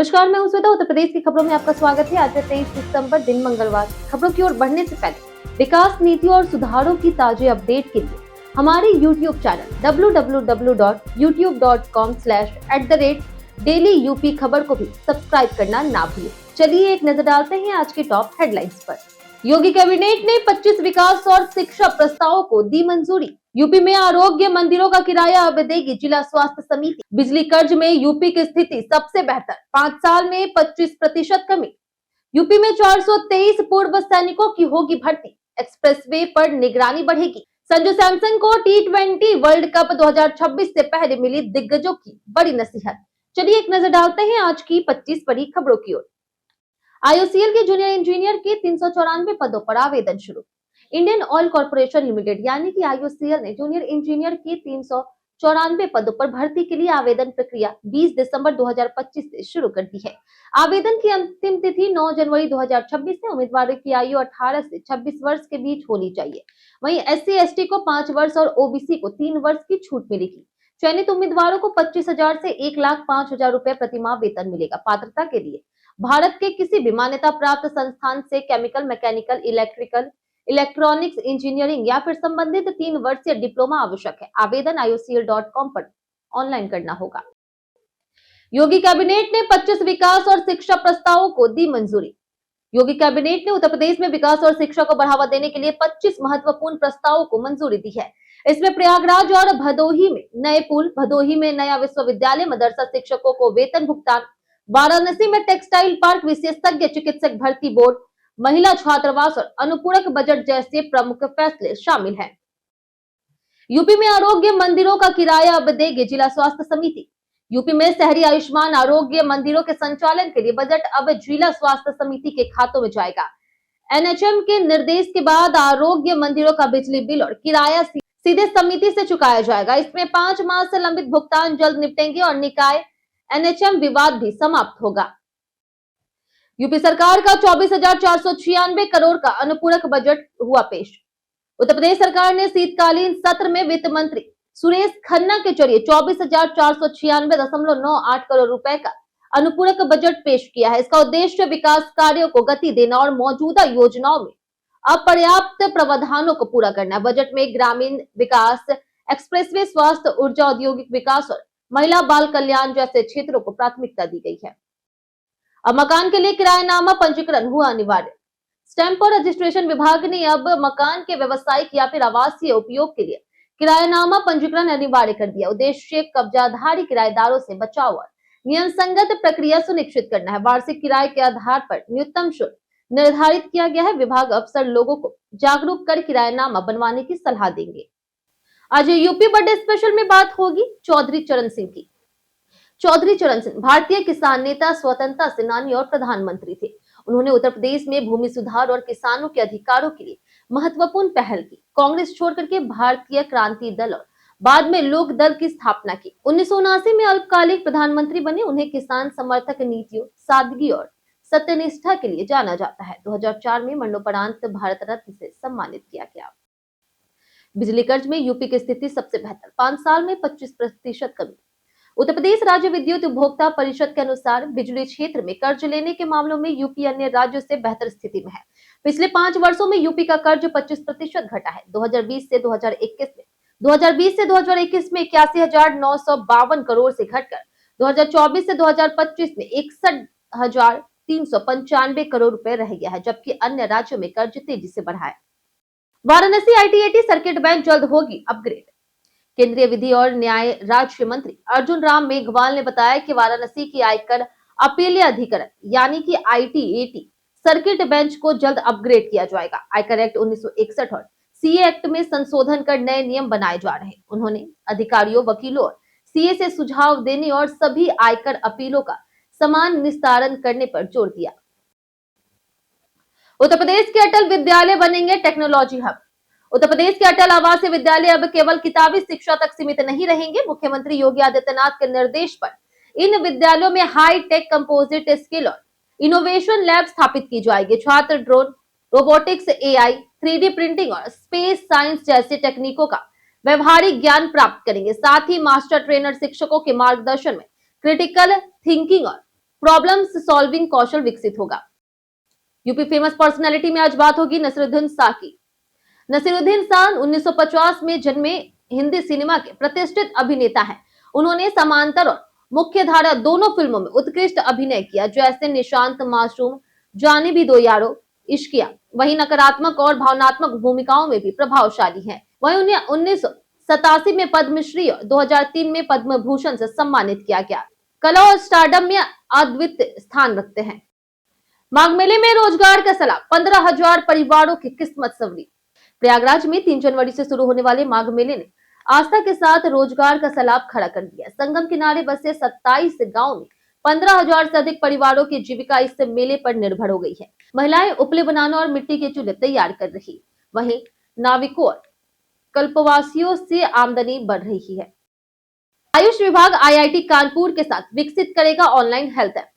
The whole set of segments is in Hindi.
नमस्कार, मैं हूं श्वेता। उत्तर प्रदेश की खबरों में आपका स्वागत है। आज है 23 दिसंबर, दिन मंगलवार। खबरों की ओर बढ़ने से पहले विकास नीतियों और सुधारों की ताजे अपडेट के लिए हमारे YouTube चैनल www.youtube.com/@dailyup खबर को भी सब्सक्राइब करना ना भूलें। चलिए एक नजर डालते हैं आज की टॉप हेडलाइंस पर। योगी कैबिनेट ने 25 विकास और शिक्षा प्रस्तावों को दी मंजूरी। यूपी में आरोग्य मंदिरों का किराया अब देगी जिला स्वास्थ्य समिति। बिजली कर्ज में यूपी की स्थिति सबसे बेहतर, 5 साल में 25% कमी। यूपी में 423 पूर्व सैनिकों की होगी भर्ती। एक्सप्रेसवे पर निगरानी बढ़ेगी। संजू सैमसन को T20 वर्ल्ड कप 2026 से पहले मिली दिग्गजों की बड़ी नसीहत। चलिए एक नजर डालते हैं आज की 25 बड़ी खबरों की ओर। IOCL के जूनियर इंजीनियर के 394 पदों पर आवेदन शुरू। इंडियन ऑयल कॉर्पोरेशन लिमिटेड यानी कि IOCL ने जूनियर इंजीनियर की 394 पदों पर भर्ती के लिए आवेदन प्रक्रिया 20 दिसंबर 2025 से शुरू कर दी है। आवेदन की अंतिम तिथि 9 जनवरी 2026 है। उम्मीदवारों की आयु 18 से 26 वर्ष के बीच होनी चाहिए। वहीं SC/ST को 5 वर्ष और OBC को 3 वर्ष की छूट मिलेगी। चयनित उम्मीदवारों को 25,000 से 1,05,000 रुपए प्रतिमाह वेतन मिलेगा। पात्रता के लिए भारत के किसी भी मान्यता प्राप्त संस्थान से chemical, mechanical, electrical, electronics engineering या फिर संबंधित 3 वर्षीय डिप्लोमा आवश्यक है। आवेदन iocl.com पर ऑनलाइन करना होगा। योगी कैबिनेट ने 25 विकास और शिक्षा प्रस्तावों को दी मंजूरी। योगी कैबिनेट ने उत्तर प्रदेश में विकास और शिक्षा को बढ़ावा देने के लिए 25 महत्वपूर्ण प्रस्तावों को मंजूरी दी है। इसमें प्रयागराज और भदोही में नए पुल, भदोही में नया विश्वविद्यालय, मदरसा शिक्षकों को वेतन भुगतान, वाराणसी में टेक्सटाइल पार्क, विशेषज्ञ चिकित्सक भर्ती बोर्ड, महिला छात्रावास और अनुपूरक बजट जैसे प्रमुख फैसले शामिल हैं। यूपी में आरोग्य मंदिरों का किराया अब देगी जिला स्वास्थ्य समिति। यूपी में शहरी आयुष्मान आरोग्य मंदिरों के संचालन के लिए बजट अब जिला स्वास्थ्य समिति के खातों में जाएगा। NHM के निर्देश के बाद आरोग्य मंदिरों का बिजली बिल और किराया सीधे समिति से चुकाया जाएगा। इसमें 5 माह से लंबित भुगतान जल्द निपटेंगे और निकाय NHM विवाद भी समाप्त होगा। यूपी सरकार का 24,496 करोड़ का अनुपूरक बजट हुआ पेश। उत्तर प्रदेश सरकार ने शीतकालीन सत्र में वित्त मंत्री सुरेश खन्ना के जरिए 24,496.98 करोड़ रुपए का अनुपूरक बजट पेश किया है। इसका उद्देश्य विकास कार्यों को गति देना और मौजूदा योजनाओं में अपर्याप्त प्रावधानों को पूरा करना है। बजट में ग्रामीण विकास, एक्सप्रेसवे, स्वास्थ्य, ऊर्जा, औद्योगिक विकास और महिला बाल कल्याण जैसे क्षेत्रों को प्राथमिकता दी गई है। अब मकान के लिए किरायानामा पंजीकरण हुआ अनिवार्य। स्टैंप और रजिस्ट्रेशन विभाग ने अब मकान के व्यवसायिक या फिर आवासीय उपयोग के लिए किरायानामा पंजीकरण अनिवार्य कर दिया। उद्देश्य कब्जाधारी किराएदारों से बचाव और नियम संगत प्रक्रिया सुनिश्चित करना है। वार्षिक किराए के आधार पर न्यूनतम शुल्क निर्धारित किया गया है। विभाग अक्सर लोगों को जागरूक कर किरायानामा बनवाने की सलाह देंगे। आज यूपी बर्थडे स्पेशल में बात होगी चौधरी चरण सिंह की। चौधरी चरण सिंह भारतीय किसान नेता, स्वतंत्रता सेनानी और प्रधानमंत्री थे। उन्होंने उत्तर प्रदेश में भूमि सुधार और किसानों के अधिकारों के लिए महत्वपूर्ण पहल की। कांग्रेस छोड़कर के भारतीय क्रांति दल और बाद में लोक दल की स्थापना की। 1979 में अल्पकालिक प्रधानमंत्री बने। उन्हें किसान समर्थक नीतियों, सादगी और सत्यनिष्ठा के लिए जाना जाता है। 2004 में मरणोपरांत भारत रत्न से सम्मानित किया गया। बिजली कर्ज में यूपी की स्थिति सबसे बेहतर, 5 साल में 25% कमी। उत्तर प्रदेश राज्य विद्युत उपभोक्ता परिषद के अनुसार बिजली क्षेत्र में कर्ज लेने के मामलों में यूपी अन्य राज्यों से बेहतर स्थिति में है। पिछले 5 वर्षों में यूपी का कर्ज 25% घटा है। 2020 से 2021 में 81,952 करोड़ से घटकर 2024 से 2025 में 61,395 करोड़ रुपए रह गया है, जबकि अन्य राज्यों में कर्ज तेजी से बढ़ा है। वाराणसी ITAT सर्किट बेंच जल्द होगी अपग्रेड। केंद्रीय विधि और न्याय राज्य मंत्री अर्जुन राम मेघवाल ने बताया कि वाराणसी की आयकर अपीलीय अधिकरण यानी कि ITAT सर्किट बेंच को जल्द अपग्रेड किया जाएगा। आयकर एक्ट 1961 और CA एक्ट में संशोधन कर नए नियम बनाए जा रहे हैं। उन्होंने अधिकारियों, वकीलों और CA से सुझाव देने और सभी आयकर अपीलों का समान निस्तारण करने पर जोर दिया। उत्तर प्रदेश के अटल विद्यालय बनेंगे टेक्नोलॉजी हब। उत्तर प्रदेश के अटल आवासीय विद्यालय अब केवल किताबी शिक्षा तक सीमित नहीं रहेंगे। मुख्यमंत्री योगी आदित्यनाथ के निर्देश पर इन विद्यालयों में हाई टेक, कंपोजिट स्किल और इनोवेशन लैब स्थापित की जाएगी। छात्र drone, robotics, AI, 3D printing और स्पेस साइंस जैसी तकनीकों का व्यवहारिक ज्ञान प्राप्त करेंगे। साथ ही मास्टर ट्रेनर शिक्षकों के मार्गदर्शन में क्रिटिकल थिंकिंग और प्रॉब्लम्स सॉल्विंग कौशल विकसित होगा। यूपी फेमस पर्सनैलिटी में आज बात होगी नसीरुद्दीन शाह की। नसीरुद्दीन शाह 1950 में जन्मे हिंदी सिनेमा के प्रतिष्ठित अभिनेता हैं। उन्होंने समांतर और मुख्य धारा दोनों फिल्मों में उत्कृष्ट अभिनय किया, जैसे निशांत, मासूम, जाने भी दो यारो, इश्किया। वहीं नकारात्मक और भावनात्मक भूमिकाओं में भी प्रभावशाली हैं। वहीं उन्हें 1987 में पद्मश्री और 2003 में पद्म भूषण से सम्मानित किया गया। कला और स्टारडम में अद्वितीय स्थान रखते हैं। माघ मेले में रोजगार का सलाह, 15,000 परिवारों की किस्मत संवरी। प्रयागराज में 3 जनवरी से शुरू होने वाले माघ मेले ने आस्था के साथ रोजगार का सैलाब खड़ा कर दिया। संगम किनारे बसे 27 गांव में 15,000 से अधिक परिवारों की जीविका इस मेले पर निर्भर हो गई है। महिलाएं उपले बनाना और मिट्टी के चूल्हे तैयार कर रही, वहीं नाविकों और कल्पवासियों से आमदनी बढ़ रही है। आयुष विभाग आईआईटी कानपुर के साथ विकसित करेगा ऑनलाइन हेल्थ ऐप।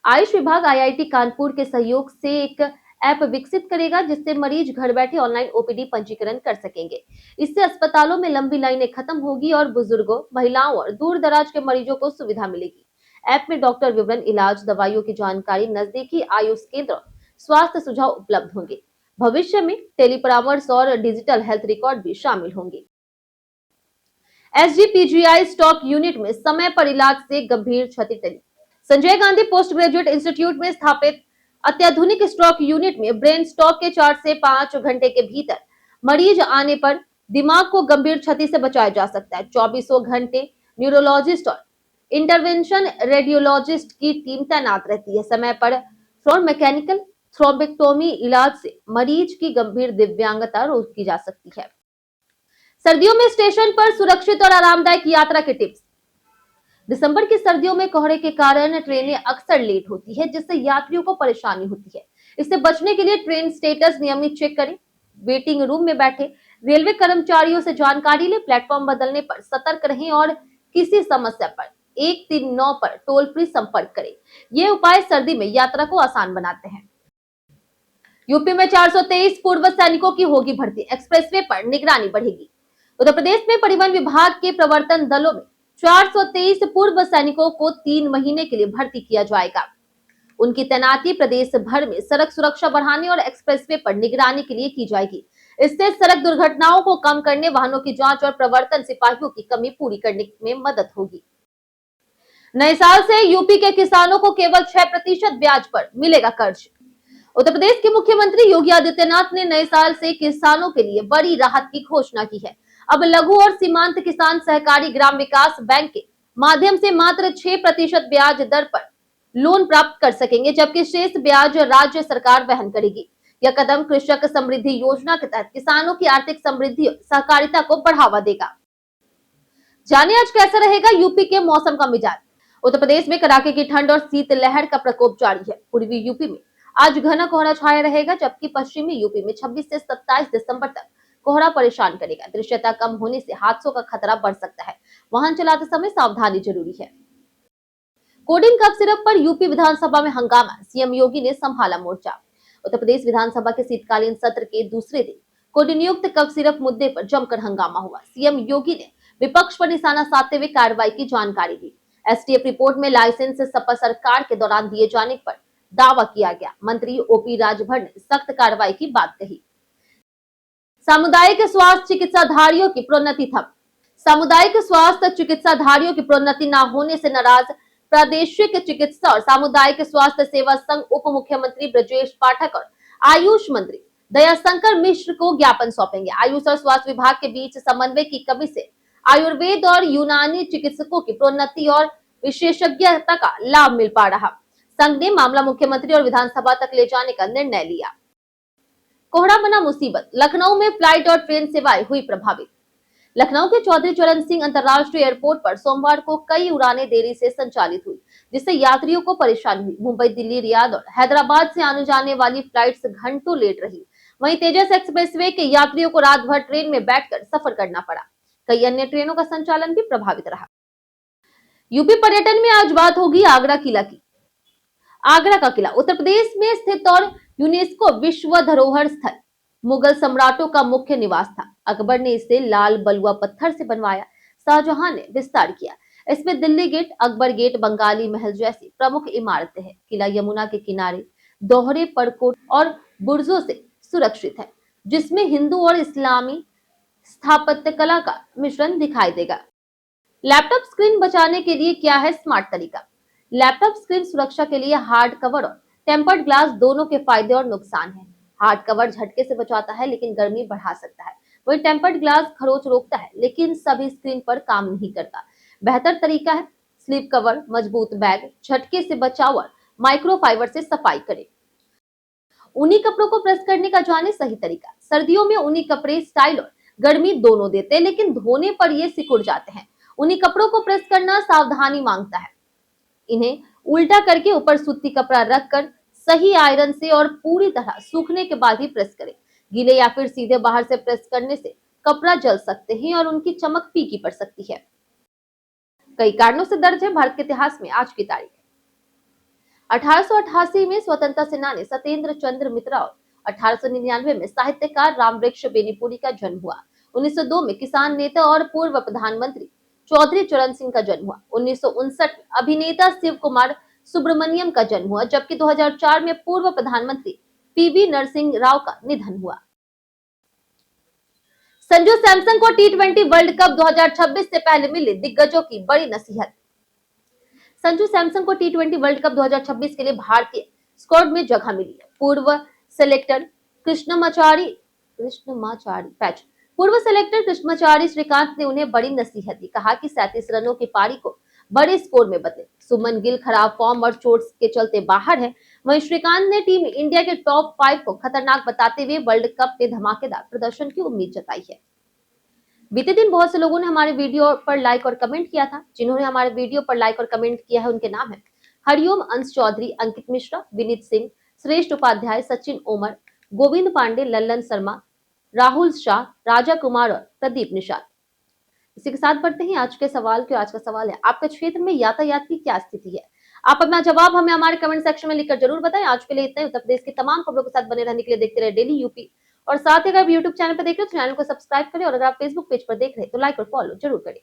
आयुष विभाग आईआईटी कानपुर के सहयोग से एक ऐप विकसित करेगा, जिससे मरीज घर बैठे ऑनलाइन ओपीडी पंजीकरण कर सकेंगे। इससे अस्पतालों में लंबी लाइनें खत्म होगी और बुजुर्गों, महिलाओं और दूर दराज के मरीजों को सुविधा मिलेगी। ऐप में डॉक्टर विवरण, इलाज, दवाइयों की जानकारी, नजदीकी आयुष केंद्र, स्वास्थ्य सुझाव उपलब्ध होंगे। भविष्य में टेली परामर्श और डिजिटल हेल्थ रिकॉर्ड भी शामिल होंगे। एसजीपीजीआई स्टॉक यूनिट में समय पर इलाज से गंभीर क्षति टली। Sanjay Gandhi post graduate institute में स्थापित अत्याधुनिक स्ट्रोक यूनिट में ब्रेन स्ट्रोक के 4 से 5 घंटे के भीतर मरीज आने पर दिमाग को गंभीर क्षति से बचाया जा सकता है। 24 घंटे न्यूरोलॉजिस्ट और इंटरवेंशन रेडियोलॉजिस्ट की टीम तैनात रहती है। समय पर मैकेनिकल थ्रोम्बेक्टोमी इलाज से मरीज की गंभीर दिव्यांगता रोकी जा सकती है। सर्दियों में स्टेशन पर सुरक्षित और आरामदायक यात्रा के टिप्स। दिसंबर की सर्दियों में कोहरे के कारण ट्रेनें अक्सर लेट होती है, जिससे यात्रियों को परेशानी होती है। इससे बचने के लिए ट्रेन स्टेटस नियमित चेक करें, वेटिंग रूम में बैठे रेलवे कर्मचारियों से जानकारी लें, प्लेटफॉर्म बदलने पर सतर्क रहें और किसी समस्या पर 139 पर टोल फ्री संपर्क करें। ये उपाय सर्दी में यात्रा को आसान बनाते हैं। यूपी में 423 पूर्व सैनिकों की होगी भर्ती, एक्सप्रेसवे पर निगरानी बढ़ेगी। उत्तर प्रदेश में परिवहन विभाग के प्रवर्तन दलों में 423 पूर्व सैनिकों को 3 महीने के लिए भर्ती किया जाएगा। उनकी तैनाती प्रदेश भर में सड़क सुरक्षा बढ़ाने और एक्सप्रेसवे पर निगरानी के लिए की जाएगी। इससे सड़क दुर्घटनाओं को कम करने, वाहनों की जांच और प्रवर्तन सिपाहियों की कमी पूरी करने में मदद होगी। नए साल से यूपी के किसानों को केवल 6% ब्याज पर मिलेगा कर्ज। उत्तर प्रदेश के मुख्यमंत्री योगी आदित्यनाथ ने नए साल से किसानों के लिए बड़ी राहत की घोषणा की है। अब लघु और सीमांत किसान सहकारी ग्राम विकास बैंक के माध्यम से मात्र 6% ब्याज दर पर लोन प्राप्त कर सकेंगे, जबकि शेष ब्याज राज्य सरकार वहन करेगी। यह कदम कृषक समृद्धि योजना के तहत किसानों की आर्थिक समृद्धि और सहकारिता को बढ़ावा देगा। जानिए आज कैसा रहेगा यूपी के मौसम का मिजाज। उत्तर प्रदेश में कड़ाके की ठंड और शीतलहर का प्रकोप जारी है। पूर्वी यूपी में आज घना कोहरा छाया रहेगा, जबकि पश्चिमी यूपी में 26 से 27 दिसंबर तक कोहरा परेशान करेगा। दृश्यता कम होने से हादसों का खतरा बढ़ सकता है। वाहन चलाते समय सावधानी जरूरी है। कोडिंग कफ सिरप पर यूपी विधानसभा में हंगामा, सीएम योगी ने संभाला मोर्चा। उत्तर प्रदेश विधानसभा के शीतकालीन सत्र के दूसरे दिन कोडिंगयुक्त कफ सिरप मुद्दे पर जमकर हंगामा हुआ। सीएम योगी ने विपक्ष पर निशाना साधते हुए कार्रवाई की जानकारी दी। एसटीएफ रिपोर्ट में लाइसेंस सपा सरकार के दौरान दिए जाने पर दावा किया गया। मंत्री ओपी राजभर ने सख्त कार्रवाई की बात कही। सामुदायिक स्वास्थ्य चिकित्साधारियों की प्रोन्नति ठप। सामुदायिक स्वास्थ्य चिकित्साधारियों की प्रोन्नति न होने से नाराज प्रादेशिक चिकित्सा और सामुदायिक स्वास्थ्य सेवा संघ उप मुख्यमंत्री ब्रजेश पाठक और आयुष मंत्री दयाशंकर मिश्र को ज्ञापन सौंपेंगे। आयुष और स्वास्थ्य विभाग के बीच समन्वय की कमी से आयुर्वेद और यूनानी चिकित्सकों की प्रोन्नति और विशेषज्ञता का लाभ मिल पा रहा। संघ ने मामला मुख्यमंत्री और विधानसभा तक ले जाने का निर्णय लिया। कोहरा बना मुसीबत, लखनऊ में फ्लाइट और ट्रेन सेवाएं हुई प्रभावित। लखनऊ के चौधरी चरण सिंह अंतर्राष्ट्रीय एयरपोर्ट पर सोमवार को कई उड़ानें देरी से संचालित हुई, जिससे यात्रियों को परेशानी हुई। मुंबई, दिल्ली, रियाद और हैदराबाद से आने जाने वाली फ्लाइट्स घंटों लेट रही। वहीं तेजस एक्सप्रेसवे के यात्रियों को रात भर ट्रेन में बैठकर सफर करना पड़ा। कई अन्य ट्रेनों का संचालन भी प्रभावित रहा। यूपी पर्यटन में आज बात होगी आगरा किला की। आगरा का किला उत्तर प्रदेश में स्थित और यूनेस्को विश्व धरोहर स्थल मुगल सम्राटों का मुख्य निवास था। अकबर ने इसे लाल बलुआ पत्थर से बनवाया, शाहजहां ने विस्तार किया। इसमें दिल्ली गेट, अकबर गेट, बंगाली महल जैसी प्रमुख इमारतें हैं। किला यमुना के किनारे दोहरे परकोट और बुर्जों से सुरक्षित है, जिसमें हिंदू और इस्लामी स्थापत्य कला का मिश्रण दिखाई देगा। लैपटॉप स्क्रीन बचाने के लिए क्या है स्मार्ट तरीका? लैपटॉप स्क्रीन सुरक्षा के लिए हार्ड कवर और टेम्पर्ड ग्लास दोनों के फायदे और नुकसान हैं। हार्ड कवर झटके से बचाता है लेकिन गर्मी बढ़ा सकता है, वही टेम्पर्ड ग्लास खरोच रोकता है लेकिन सभी स्क्रीन पर काम नहीं करता। बेहतर तरीका है स्लीप कवर, मजबूत बैग, झटके से बचाव और माइक्रोफाइबर से सफाई करें। ऊनी कपड़ों को प्रेस करने का जाने सही तरीका। सर्दियों में ऊनी कपड़े स्टाइल और गर्मी दोनों देते हैं, लेकिन धोने पर ये सिकुड़ जाते हैं। ऊनी कपड़ों को प्रेस करना सावधानी मांगता है। इन्हें उल्टा करके ऊपर सूती कपड़ा रखकर सही आयरन से और पूरी तरह सूखने के बाद ही प्रेस करें। गीले या फिर सीधे बाहर से प्रेस करने से कपड़ा जल सकते हैं और उनकी चमक फीकी पड़ सकती है। कई कारणों से दर्ज है भारत के इतिहास में आज की तारीख। 1888 में स्वतंत्रता सेनानी सत्येंद्र चंद्र मित्रा और 1899 में साहित्यकार रामवृक्ष बेनीपुरी का जन्म हुआ। 1902 में किसान नेता और पूर्व प्रधानमंत्री चौधरी चरण सिंह का जन्म हुआ। 1959 में अभिनेता शिव कुमार सुब्रमण्यम का जन्म हुआ, जबकि 2004 में पूर्व प्रधानमंत्री पीवी नरसिंह राव का निधन हुआ। संजू सैमसन को टी20 वर्ल्ड कप 2026 से पहले मिली दिग्गजों की बड़ी नसीहत। संजू सैमसन को टी20 वर्ल्ड कप 2026 के लिए भारतीय स्क्वाड में जगह मिली है। पूर्व सेलेक्टर कृष्णमाचारी श्रीकांत ने उन्हें बड़ी नसीहत दी। कहा कि 37 रनों की पारी को बड़े स्कोर में बदले। सुमन गिल खराब फॉर्म और चोट के चलते बाहर है, वहीं श्रीकांत ने टीम इंडिया के टॉप 5 को खतरनाक बताते हुए वर्ल्ड कप में धमाकेदार प्रदर्शन की उम्मीद जताई है। बीते दिन बहुत से लोगों ने हमारे वीडियो पर लाइक और कमेंट किया था। जिन्होंने हमारे वीडियो पर लाइक और कमेंट किया है उनके नाम है हरिओम अंश चौधरी, अंकित मिश्रा, विनीत सिंह, श्रेष्ठ उपाध्याय, सचिन ओमर, गोविंद पांडे, लल्लन शर्मा, राहुल शाह, राजा कुमार और प्रदीप निषाद। इसी के साथ बढ़ते हैं आज के सवाल के। आज का सवाल है, आपके क्षेत्र में यातायात की क्या स्थिति है? आप अपना जवाब हमें हमारे कमेंट सेक्शन में लिखकर जरूर बताएं। आज के लिए इतना ही। उत्तर प्रदेश की तमाम खबरों के साथ बने रहने के लिए देखते रहे डेली यूपी, और साथ ही अगर यूट्यूब चैनल पर देख रहे हो तो चैनल को सब्सक्राइब करें, और अगर आप फेसबुक पेज पर देख रहे हैं तो लाइक और फॉलो जरूर करें।